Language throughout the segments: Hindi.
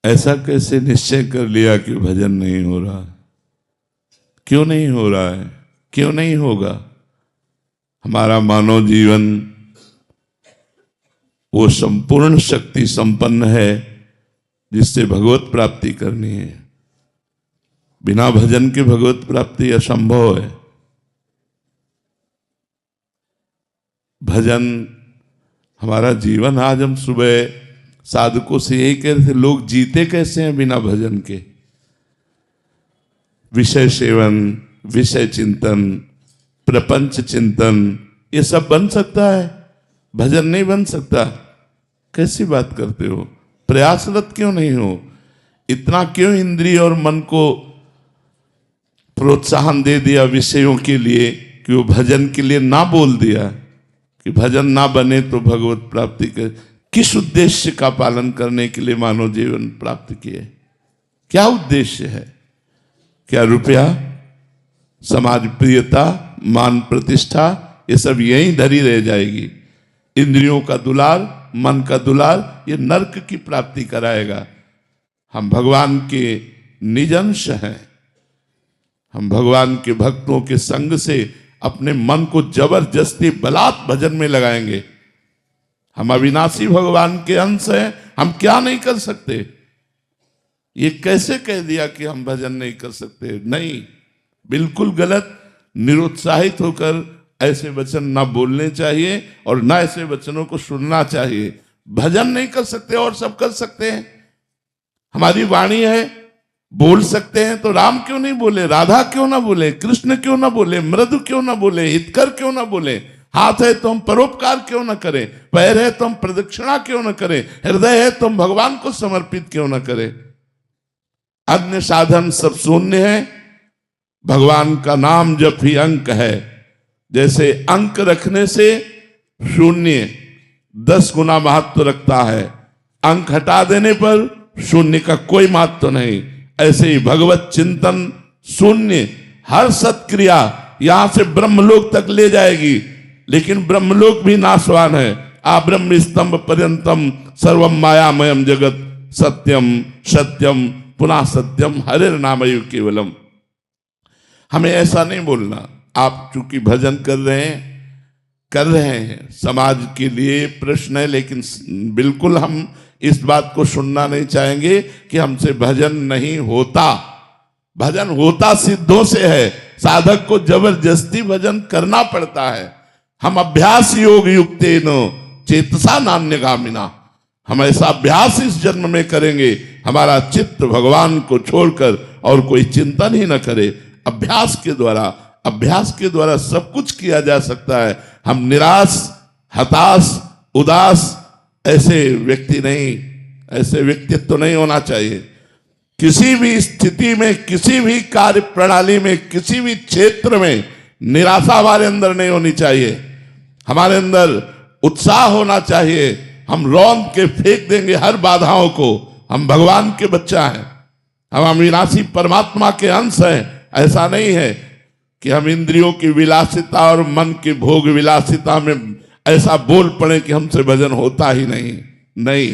ऐसा कैसे निश्चय कर लिया कि भजन नहीं हो रहा? क्यों नहीं हो रहा है? क्यों नहीं होगा? हमारा मानव जीवन वो संपूर्ण शक्ति संपन्न है जिससे भगवत प्राप्ति करनी है। बिना भजन के भगवत प्राप्ति असंभव है। भजन हमारा जीवन। आज हम सुबह साधकों से यही कह रहे थे, लोग जीते कैसे हैं बिना भजन के? विषय सेवन, विषय चिंतन, प्रपंच चिंतन, ये सब बन सकता है, भजन नहीं बन सकता। कैसी बात करते हो? प्रयासरत क्यों नहीं हो? इतना क्यों इंद्रिय और मन को प्रोत्साहन दे दिया विषयों के लिए कि वो भजन के लिए ना बोल दिया कि भजन ना बने तो भगवत प्राप्ति कर? किस उद्देश्य का पालन करने के लिए मानव जीवन प्राप्त किए? क्या उद्देश्य है? क्या रुपया, समाज प्रियता, मान प्रतिष्ठा, ये सब यहीं धरी रह जाएगी। इंद्रियों का दुलार, मन का दुलार, ये नरक की प्राप्ति कराएगा। हम भगवान के निज अंश हैं। हम भगवान के भक्तों के संग से अपने मन को जबरदस्ती बलात् भजन में लगाएंगे। हम अविनाशी भगवान के अंश हैं, हम क्या नहीं कर सकते? ये कैसे कह दिया कि हम भजन नहीं कर सकते? नहीं, बिल्कुल गलत। निरुत्साहित होकर ऐसे वचन ना बोलने चाहिए और ना ऐसे वचनों को सुनना चाहिए। भजन नहीं कर सकते और सब कर सकते हैं। हमारी वाणी है, बोल सकते हैं, तो राम क्यों नहीं बोले? राधा क्यों ना बोले? कृष्ण क्यों ना बोले? मृदु क्यों ना बोले? हितकर क्यों ना बोले? हाथ है तो हम परोपकार क्यों ना करें? पैर है तो हम प्रदक्षिणा क्यों ना करें? हृदय है तो हम भगवान को समर्पित क्यों ना करें? अन्य साधन सब शून्य है। भगवान का नाम जप ही अंक है। जैसे अंक रखने से शून्य 10 गुना महत्व रखता है, अंक हटा देने पर शून्य का कोई महत्व नहीं। ऐसे ही भगवत चिंतन शून्य, हर सत्क्रिया यहां से ब्रह्मलोक तक ले जाएगी, लेकिन ब्रह्मलोक भी नाशवान है। आ ब्रह्म स्तंभ पर्यंतम सर्वम मायामयम जगत सत्यम सत्यम पुनः सत्यम हरिर नामयु केवलम। हमें ऐसा नहीं बोलना। आप चूंकि भजन कर रहे हैं, समाज के लिए प्रश्न है, लेकिन बिल्कुल हम इस बात को सुनना नहीं चाहेंगे कि हमसे भजन नहीं होता। भजन होता सिद्धों से है। साधक को जबरदस्ती भजन करना पड़ता है। हम अभ्यास योग युक्तेन चेतसा नान्यगामिना, हम ऐसा अभ्यास इस जन्म में करेंगे, हमारा चित्त भगवान को छोड़कर और कोई चिंतन ही न करे। अभ्यास के द्वारा सब कुछ किया जा सकता है। हम निराश, हताश, उदास ऐसे व्यक्ति नहीं, ऐसे व्यक्तित्व नहीं होना चाहिए। किसी भी स्थिति में, किसी भी कार्य प्रणाली में, किसी भी क्षेत्र में निराशा हमारे अंदर नहीं होनी चाहिए। हमारे अंदर उत्साह होना चाहिए। हम रौंद के फेंक देंगे हर बाधाओं को। हम भगवान के बच्चा हैं, हम अविनाशी परमात्मा के अंश हैं। ऐसा नहीं है कि हम इंद्रियों की विलासिता और मन की भोग विलासिता में ऐसा बोल पड़े कि हमसे भजन होता ही नहीं,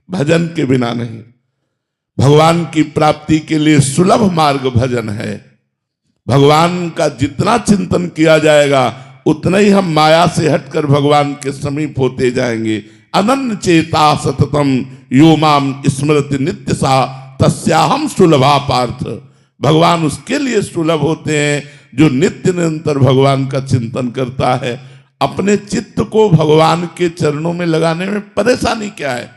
भजन के बिना नहीं। भगवान की प्राप्ति के लिए सुलभ मार्ग भजन है। भगवान का जितना चिंतन किया जाएगा उतना ही हम माया से हटकर भगवान के समीप होते जाएंगे। अनन्य चेता सततम यो माम स्मृति नित्य सा तस्याहम सुलभा पार्थ। भगवान उसके लिए सुलभ होते हैं जो नित्य निरंतर भगवान का चिंतन करता है। अपने चित्त को भगवान के चरणों में लगाने में परेशानी क्या है?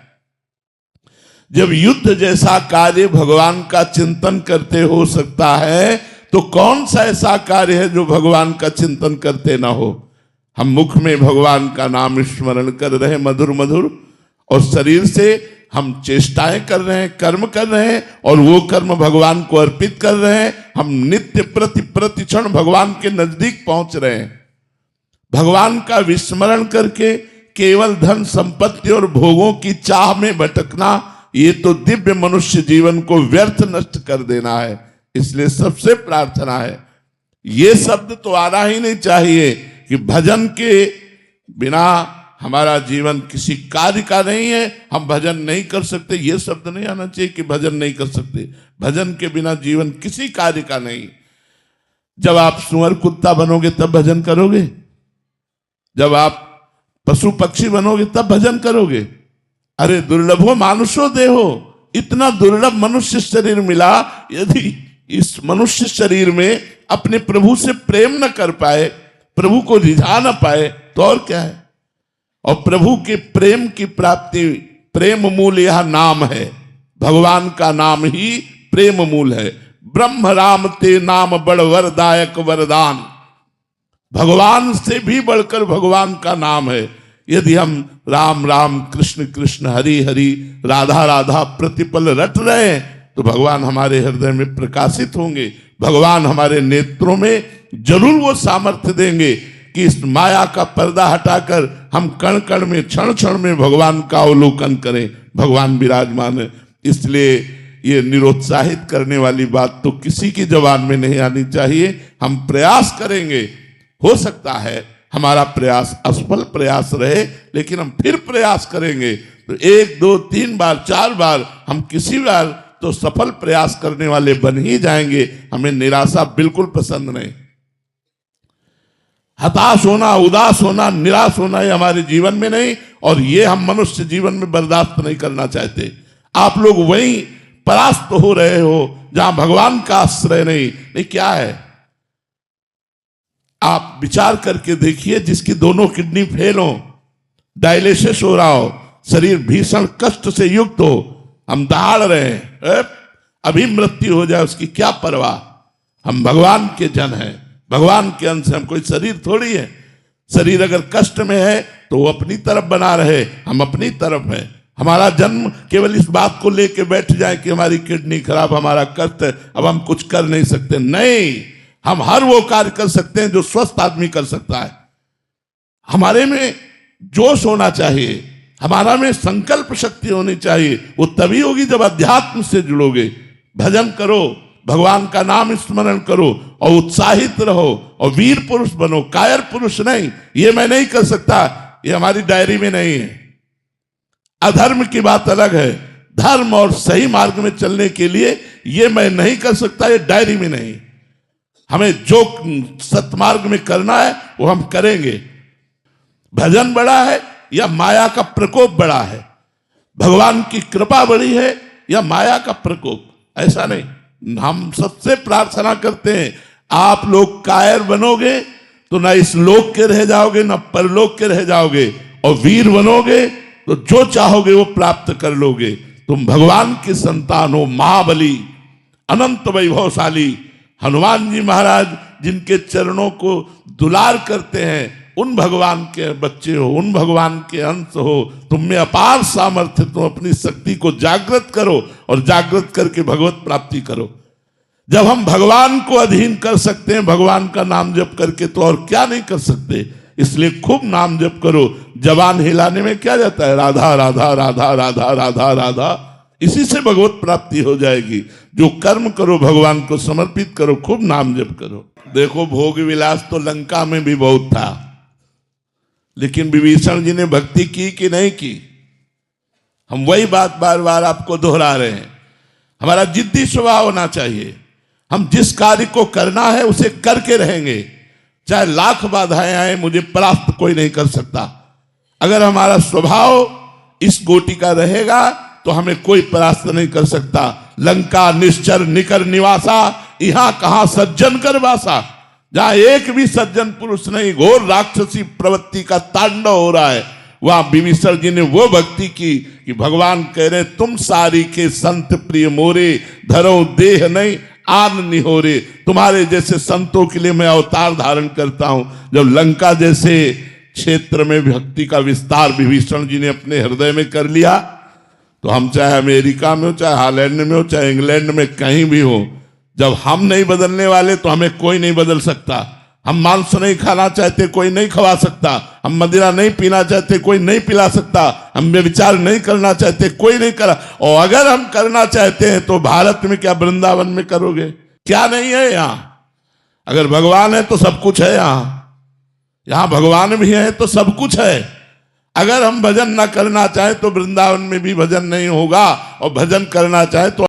जब युद्ध जैसा कार्य भगवान का चिंतन करते हो सकता है, तो कौन सा ऐसा कार्य है जो भगवान का चिंतन करते ना हो? हम मुख में भगवान का नाम स्मरण कर रहे हैं मधुर मधुर, और शरीर से हम चेष्टाएं कर रहे हैं, कर्म कर रहे हैं, और वो कर्म भगवान को अर्पित कर रहे हैं। हम नित्य प्रतिक्षण भगवान के नजदीक पहुंच रहे हैं। भगवान का विस्मरण करके केवल धन संपत्ति और भोगों की चाह में भटकना, ये तो दिव्य मनुष्य जीवन को व्यर्थ नष्ट कर देना है। इसलिए सबसे प्रार्थना है, ये शब्द तो आना ही नहीं चाहिए कि भजन के बिना हमारा जीवन किसी कार्य का नहीं है, हम भजन नहीं कर सकते, ये शब्द नहीं आना चाहिए कि भजन नहीं कर सकते। भजन के बिना जीवन किसी कार्य का नहीं। जब आप सुअर कुत्ता बनोगे तब भजन करोगे, जब आप पशु पक्षी बनोगे तब भजन करोगे। अरे दुर्लभो मानुषो देहो, इतना दुर्लभ मनुष्य शरीर मिला, यदि इस मनुष्य शरीर में अपने प्रभु से प्रेम न कर पाए, प्रभु को रिझा न पाए, तो और क्या है। और प्रभु के प्रेम की प्राप्ति, प्रेम मूल यह नाम है, भगवान का नाम ही प्रेम मूल है। ब्रह्म राम ते नाम बड़ वरदायक वरदान, भगवान से भी बढ़कर भगवान का नाम है। यदि हम राम राम कृष्ण कृष्ण हरि हरि राधा राधा प्रतिपल रट रहे हैं तो भगवान हमारे हृदय में प्रकाशित होंगे, भगवान हमारे नेत्रों में जरूर वो सामर्थ्य देंगे कि इस माया का पर्दा हटाकर हम कण कण में क्षण क्षण में भगवान का अवलोकन करें। भगवान विराजमान है। इसलिए ये निरुत्साहित करने वाली बात तो किसी की जबान में नहीं आनी चाहिए। हम प्रयास करेंगे, हो सकता है हमारा प्रयास असफल प्रयास रहे, लेकिन हम फिर प्रयास करेंगे तो 1 2 3 बार 4 बार हम किसी बार तो सफल प्रयास करने वाले बन ही जाएंगे। हमें निराशा बिल्कुल पसंद नहीं। हताश होना, उदास होना, निराश होना ये हमारे जीवन में नहीं, और ये हम मनुष्य जीवन में बर्दाश्त नहीं करना चाहते। आप लोग वहीं परास्त हो रहे हो जहां भगवान का आश्रय नहीं। क्या है, आप विचार करके देखिए, जिसकी दोनों किडनी फेल हो, डायलिसिस हो रहा हो, शरीर भीषण कष्ट से युक्त हो, हम दहाड़ रहे हैं, अभी मृत्यु हो जाए उसकी क्या परवाह। हम भगवान के जन हैं, भगवान के अंश हैं, हम कोई शरीर थोड़ी है। शरीर अगर कष्ट में है तो वो अपनी तरफ बना रहे, हम अपनी तरफ हैं। हमारा जन्म केवल इस बात को लेके बैठ जाए कि हमारी किडनी खराब, हमारा कष्ट है, अब हम कुछ कर नहीं सकते। नहीं, हम हर वो कार्य कर सकते हैं जो स्वस्थ आदमी कर सकता है। हमारे में जोश होना चाहिए, हमारा में संकल्प शक्ति होनी चाहिए। वो तभी होगी जब अध्यात्म से जुड़ोगे। भजन करो, भगवान का नाम स्मरण करो और उत्साहित रहो और वीर पुरुष बनो, कायर पुरुष नहीं। ये मैं नहीं कर सकता, ये हमारी डायरी में नहीं है। अधर्म की बात अलग है, धर्म और सही मार्ग में चलने के लिए ये मैं नहीं कर सकता, ये डायरी में नहीं। हमें जो सतमार्ग में करना है वो हम करेंगे। भजन बड़ा है या माया का प्रकोप बड़ा है, भगवान की कृपा बड़ी है या माया का प्रकोप, ऐसा नहीं। हम सबसे प्रार्थना करते हैं, आप लोग कायर बनोगे तो ना इस लोक के रह जाओगे ना परलोक के रह जाओगे, और वीर बनोगे तो जो चाहोगे वो प्राप्त कर लोगे। तुम भगवान की संतान हो, महाबली अनंत वैभवशाली हनुमान जी महाराज जिनके चरणों को दुलार करते हैं, उन भगवान के बच्चे हो, उन भगवान के अंश हो। तुम में अपार सामर्थ्य, तुम अपनी शक्ति को जागृत करो और जागृत करके भगवत प्राप्ति करो। जब हम भगवान को अधीन कर सकते हैं भगवान का नाम जप करके, तो और क्या नहीं कर सकते। इसलिए खूब नाम जप करो। जबान हिलाने में क्या जाता है, राधा राधा राधा राधा राधा राधा, इसी से भगवत प्राप्ति हो जाएगी। जो कर्म करो भगवान को समर्पित करो, खूब नाम जप करो। देखो भोग विलास तो लंका में भी बहुत था, लेकिन विभीषण जी ने भक्ति की कि नहीं की। हम वही बात बार बार आपको दोहरा रहे हैं। हमारा जिद्दी स्वभाव होना चाहिए। हम जिस कार्य को करना है उसे करके रहेंगे, चाहे लाख बाधाएं आए, मुझे परास्त कोई नहीं कर सकता। अगर हमारा स्वभाव इस गोटी का रहेगा तो हमें कोई परास्त नहीं कर सकता। लंका निश्चर निकर निवासा, यहां कहां सज्जन कर वासा। जहां एक भी सज्जन पुरुष नहीं, घोर राक्षसी प्रवृत्ति का तांडव हो रहा है, वहां विभीषण जी ने वो भक्ति की कि भगवान कह रहे, तुम सारी के संत प्रिय मोरे, धरो देह नहीं आन निहोरे। तुम्हारे जैसे संतों के लिए मैं अवतार धारण करता हूं। जब लंका जैसे क्षेत्र में भक्ति का विस्तार विभीषण जी ने अपने हृदय में कर लिया, तो हम चाहे अमेरिका में हो, चाहे हॉलैंड में हो, चाहे इंग्लैंड में, कहीं भी हो, जब हम नहीं बदलने वाले तो हमें कोई नहीं बदल सकता। हम मांस नहीं खाना चाहते, कोई नहीं खवा सकता। हम मदिरा नहीं पीना चाहते, कोई नहीं पिला सकता। हम व्यभिचार नहीं करना चाहते, कोई नहीं करा। और अगर हम करना चाहते हैं तो भारत में क्या वृंदावन में करोगे? क्या नहीं है यहाँ? अगर भगवान है तो सब कुछ है। यहाँ भगवान भी है तो सब कुछ है। अगर हम भजन ना करना चाहें तो वृंदावन में भी भजन नहीं होगा, और भजन करना चाहे तो